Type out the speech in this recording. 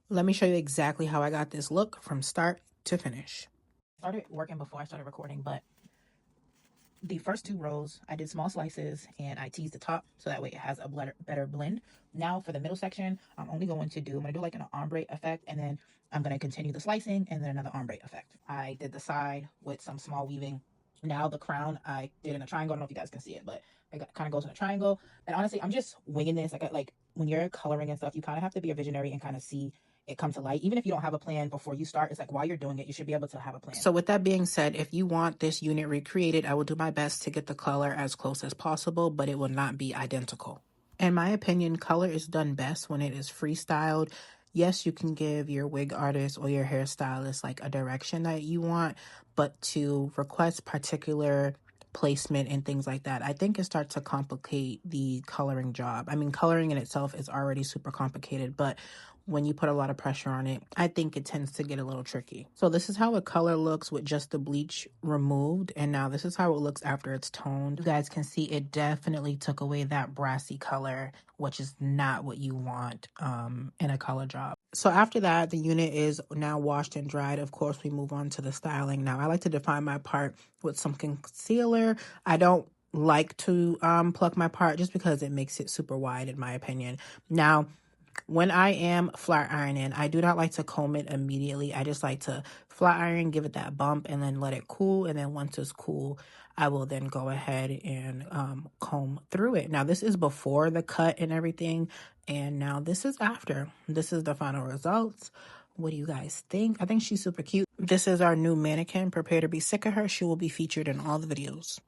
Let me show you exactly how I got this look from start to finish. I started working before I started recording, but the first 2 rows I did small slices and I teased the top so that way it has a better blend. Now for the middle section, I'm going to do like an ombre effect, and then I'm going to continue the slicing and then another ombre effect. I did the side with some small weaving. Now the crown I did in a triangle. I don't know if you guys can see it, but it kind of goes in a triangle. And honestly, I'm just winging this. Like when you're coloring and stuff, you kind of have to be a visionary and kind of see it come to light. Even if you don't have a plan before you start, it's like while you're doing it, you should be able to have a plan. So with that being said, if you want this unit recreated, I will do my best to get the color as close as possible, but it will not be identical. In my opinion, color is done best when it is freestyled. Yes, you can give your wig artist or your hairstylist like a direction that you want, but to request particular placement and things like that, I think it starts to complicate the coloring job. I mean, coloring in itself is already super complicated, but when you put a lot of pressure on it, I think it tends to get a little tricky. So this is how a color looks with just the bleach removed, and now this is how it looks after it's toned. You guys can see it definitely took away that brassy color, which is not what you want in a color job. So after that, the unit is now washed and dried. Of course, we move on to the styling. Now, I like to define my part with some concealer. I don't like to pluck my part just because it makes it super wide in my opinion. Now, when I am flat ironing, I do not like to comb it immediately. I just like to flat iron, give it that bump, and then let it cool. And then once it's cool, I will then go ahead and comb through it. Now, this is before the cut and everything. And now this is after. This is the final results. What do you guys think? I think she's super cute. This is our new mannequin. Prepare to be sick of her. She will be featured in all the videos.